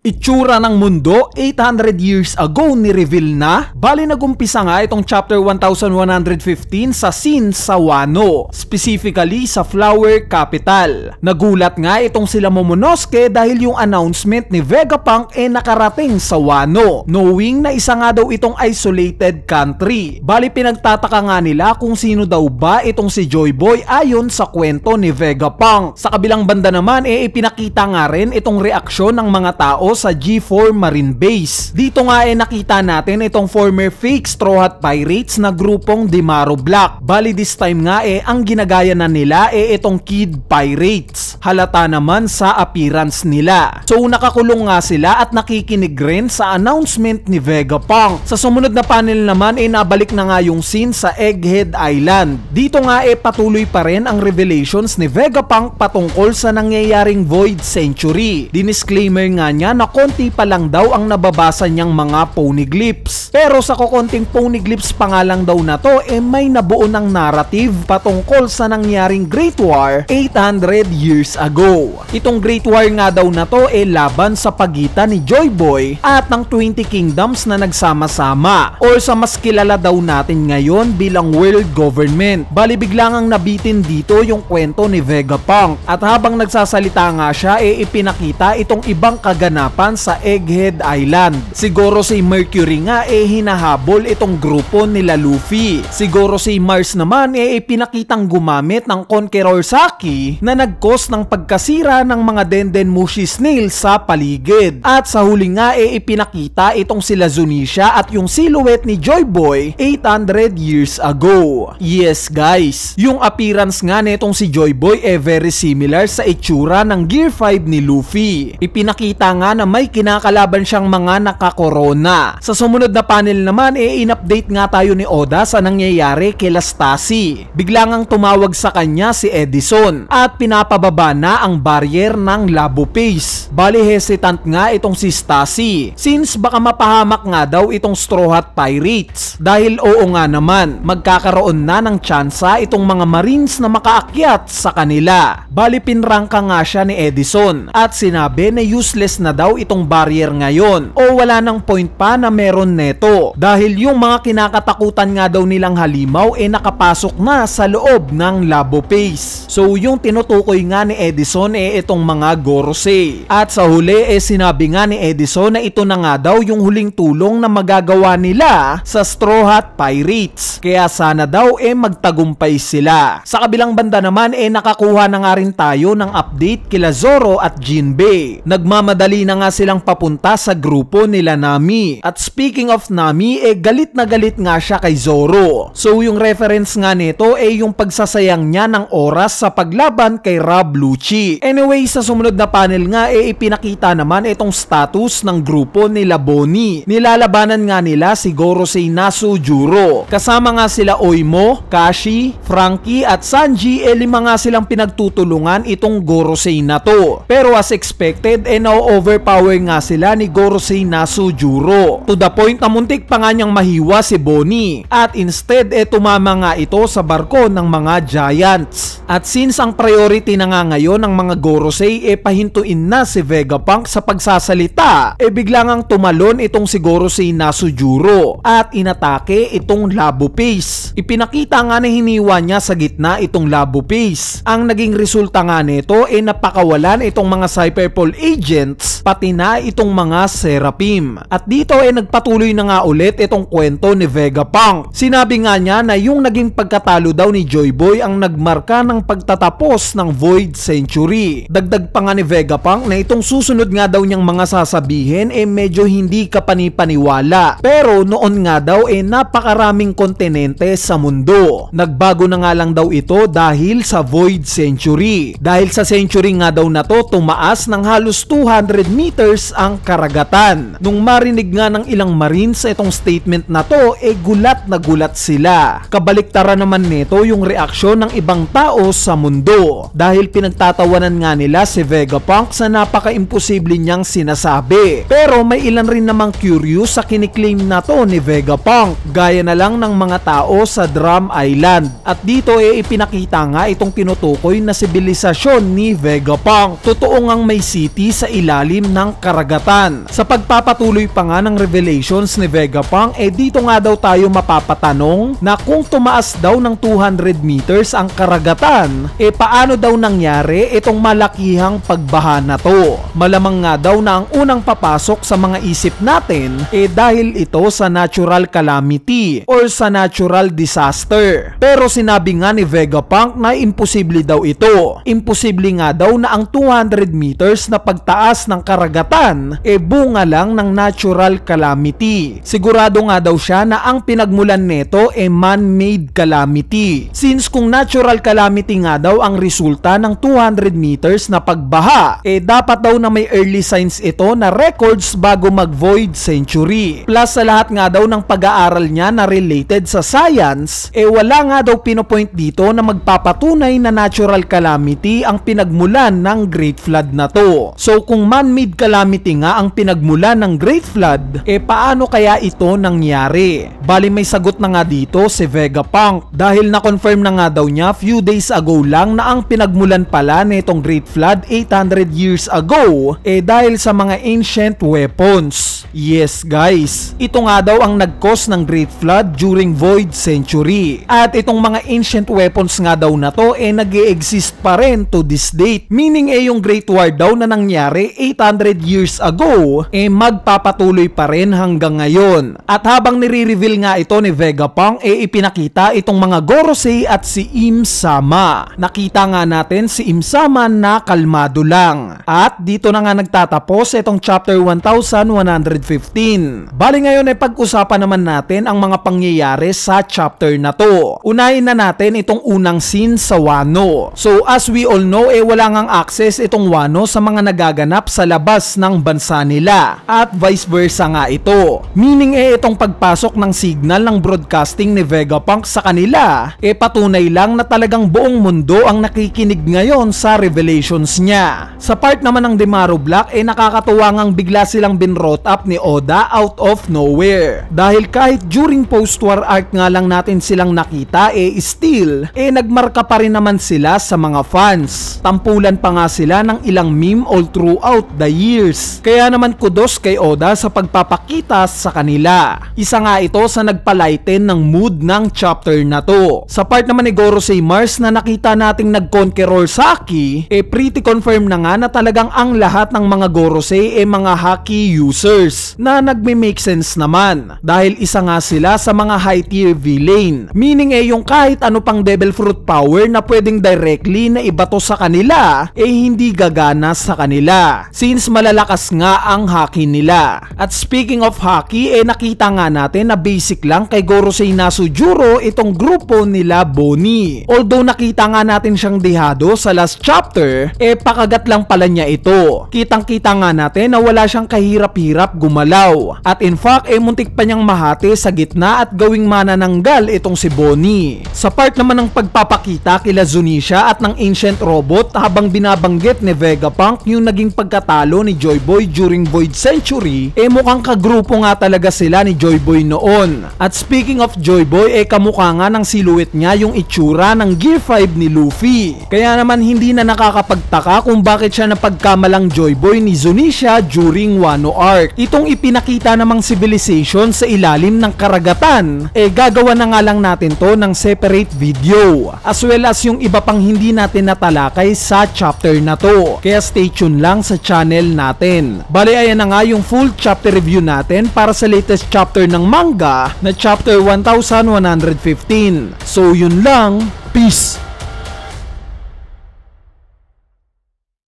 Itsura ng mundo 800 years ago ni-reveal na. Bali nagumpisa nga itong chapter 1115 sa scene sa Wano, specifically sa Flower Capital. Nagulat nga itong sila Momonosuke dahil yung announcement ni Vegapunk nakarating sa Wano, knowing na isa nga daw itong isolated country. Bali pinagtataka nga nila kung sino daw ba itong si Joy Boy ayon sa kwento ni Vegapunk. Sa kabilang banda naman ipinakita nga rin itong reaksyon ng mga tao sa G4 Marine Base. Dito nga nakita natin itong former fake Straw Hat Pirates na grupong Dimaro Black. Bali this time nga ang ginagaya na nila itong Kid Pirates. Halata naman sa appearance nila. So nakakulong nga sila at nakikinig rin sa announcement ni Vegapunk. Sa sumunod na panel naman nabalik na nga yung scene sa Egghead Island. Dito nga patuloy pa rin ang revelations ni Vegapunk patungkol sa nangyayaring Void Century. Dinisclaimer nga niya na konti pa lang daw ang nababasa niyang mga poneglyphs. Pero sa kukonting poneglyphs pa nga lang daw na to may nabuo ng narrative patungkol sa nangyaring Great War 800 years ago. Itong Great War nga daw na to laban sa pagitan ni Joy Boy at ng 20 Kingdoms na nagsama-sama, or sa mas kilala daw natin ngayon bilang World Government. Bali biglang ang nabitin dito yung kwento ni Vegapunk at habang nagsasalita nga siya ipinakita itong ibang kaganapan sa Egghead Island. Siguro si Mercury nga hinahabol itong grupo nila Luffy. Siguro si Mars naman ipinakitang gumamit ng Conqueror Saki na nag-cause ng pagkasira ng mga Dendenmushi snail sa paligid. At sa huli nga ipinakita itong sila Zunisha at yung silhouette ni Joy Boy 800 years ago. Yes guys, yung appearance nga nitong si Joy Boy very similar sa itsura ng Gear 5 ni Luffy. Ipinakita nga na may kinakalaban siyang mga nakakorona. Sa sumunod na panel naman in-update nga tayo ni Oda sa nangyayari kay Stacy. Bigla ngang tumawag sa kanya si Edison at pinapababa na ang barrier ng Labo Face. Bali hesitant nga itong si Stacy since baka mapahamak nga daw itong Straw Hat Pirates. Dahil oo nga naman, magkakaroon na ng tsansa itong mga Marines na makaakyat sa kanila. Bali pinrangka nga siya ni Edison at sinabi na useless na daw itong barrier ngayon o wala nang point pa na meron neto dahil yung mga kinakatakutan nga daw nilang halimaw nakapasok na sa loob ng Labo Face. So yung tinutukoy nga ni Edison itong mga Gorosei. At sa huli sinabi nga ni Edison na ito na nga daw yung huling tulong na magagawa nila sa Straw Hat Pirates. Kaya sana daw magtagumpay sila. Sa kabilang banda naman nakakuha na nga rin tayo ng update kila Zoro at Jinbei. Nagmamadali na nga silang papunta sa grupo nila Nami. At speaking of Nami galit na galit nga siya kay Zoro. So yung reference nga nito yung pagsasayang niya ng oras sa paglaban kay Rob Lucci. Anyway, sa sumunod na panel nga ipinakita naman itong status ng grupo nila Bonnie. Nilalabanan nga nila si Gorosei Nasujuro. Kasama nga sila Oimo, Kashi, Frankie at Sanji lima nga silang pinagtutulungan itong Gorosei na to. Pero as expected na-overpower nga sila ni Gorosei Nasujuro to the point na muntik pa nga niyang mahiwa si Bonnie at instead tumama nga ito sa barko ng mga Giants. At since ang priority na nga ngayon ng mga Gorosei pahintuin na si Vegapunk sa pagsasalita bigla ngang tumalon itong si Gorosei Nasujuro at inatake itong Labo Face. Ipinakita nga na hiniwa niya sa gitna itong Labo Face. Ang naging resulta nga nito napakawalan itong mga Cyberpol agents pati na itong mga Seraphim. At dito nagpatuloy na nga ulit itong kwento ni Vegapunk. Sinabi nga niya na yung naging pagkatalo daw ni Joy Boy ang nagmarka ng pagtatapos ng Void Century. Dagdag pa nga ni Vegapunk na itong susunod nga daw niyang mga sasabihin medyo hindi kapanipaniwala. Pero noon nga daw napakaraming kontinente sa mundo. Nagbago na nga lang daw ito dahil sa Void Century. Dahil sa century nga daw na to tumaas ng halos 200 meters ang karagatan. Nung marinig nga ng ilang Marines itong statement na to gulat na gulat sila. Kabaliktaran naman nito yung reaksyon ng ibang tao sa mundo dahil pinagtatawanan nga nila si Vegapunk sa napaka-imposible niyang sinasabi. Pero may ilan rin namang curious sa kiniklaim na to ni Vegapunk, gaya na lang ng mga tao sa Drum Island. At dito ipinakita nga itong tinutukoy na sibilisasyon ni Vegapunk. Totoo ngang may city sa ilalim ng karagatan. Sa pagpapatuloy pa nga ng revelations ni Vegapunk, dito nga daw tayo mapapatanong na kung tumaas daw ng 200 meters ang karagatan, paano daw nangyari itong malakihang pagbaha na to? Malamang nga daw na ang unang papasok sa mga isip natin dahil ito sa natural calamity or sa natural disaster. Pero sinabi nga ni Vegapunk na imposible daw ito. Imposible nga daw na ang 200 meters na pagtaas ng karagatan bunga lang ng natural calamity. Sigurado nga daw siya na ang pinagmulan nito man-made calamity. Since kung natural calamity nga daw ang resulta ng 200 meters na pagbaha, dapat daw na may early signs ito na records bago mag-void century. Plus sa lahat nga daw ng pag-aaral niya na related sa science, wala nga daw pinopoint dito na magpapatunay na natural calamity ang pinagmulan ng Great Flood na to. So kung man-made calamity nga ang pinagmulan ng Great Flood, paano kaya ito nangyari? Bali may sagot na nga dito si Vegapunk dahil na-confirm na nga daw niya few days ago lang na ang pinagmulan pala nitong Great Flood 800 years ago dahil sa mga ancient weapons. Yes guys, ito nga daw ang nag-cause ng Great Flood during Void Century. At itong mga ancient weapons nga daw na to nag-e-exist pa rin to this date. Meaning yung Great War daw na nangyari 800 years ago magpapatuloy pa rin hanggang ngayon. At habang nire-reveal nga ito ni Vegapunk ipinakita itong mga Gorosei at si Im-sama. Nakita nga natin si Im-sama na kalmado lang. At dito na nga nagtatapos itong chapter 1115. Bali ngayon pag-usapan naman natin ang mga pangyayari sa chapter na to. Unahin na natin itong unang scene sa Wano. So as we all know wala ngang access itong Wano sa mga nagaganap sa labas ng bansa nila. At vice versa nga ito. Meaning itong pagpasok ng signal ng broadcasting ni Vegapunk sa kanila patunay lang na talagang buong mundo ang nakikinig ngayon sa revelations niya. Sa part naman ng Demaru Black nakakatuwa ngang bigla silang binrot up ni Oda out of nowhere. Dahil kahit during post-war arc nga lang natin silang nakita still nagmarka pa rin naman sila sa mga fans. Tampulan pa nga sila ng ilang meme all throughout the years. Kaya naman kudos kay Oda sa pagpapakita sa kanila. Isa nga ito sa nagpalighten ng mood ng chapter na to. Sa part naman ni Gorosei Mars na nakita nating nag-conqueror sa Haki, pretty confirm na nga na talagang ang lahat ng mga Gorosei mga Haki users na nagme-make sense naman. Dahil isa nga sila sa mga high tier villain. Meaning yung kahit ano pang devil fruit power na pwedeng directly na ibato sa kanila hindi gagana sa kanila. Since malalakas nga ang Haki nila. At speaking of Haki nakita nga natin na basic lang kay Gorosei Nasujuro itong grupo nila Boni. Although nakita nga natin siyang dehado sa last chapter, pakagat lang pala niya ito. Kitang-kita nga natin na wala siyang kahirap-hirap gumalaw. At in fact, muntik pa niyang mahati sa gitna at gawing manananggal itong si Boni. Sa part naman ng pagpapakita kila Zunisha at ng ancient robot habang binabanggit ni Vegapunk yung naging pagkatalo ni Joy Boy during Void Century, mukhang kagrupo nga talaga sila ni Joy Boy noon. At speaking of Joy Boy, kamukha nga ng silhouette niya yung itsura ng Gear 5 ni Luffy. Kaya naman hindi na nakakapagtaka kung bakit siya napagkamalang Joy Boy ni Zunisha during Wano Arc. Itong ipinakita namang civilization sa ilalim ng karagatan, gagawa na nga lang natin to ng separate video. As well as yung iba pang hindi natin natalakay sa chapter na to. Kaya stay tuned lang sa channel natin. Bale ayan na nga yung full chapter review natin para sa latest chapter ng manga na chapter 1115. So yun lang, peace!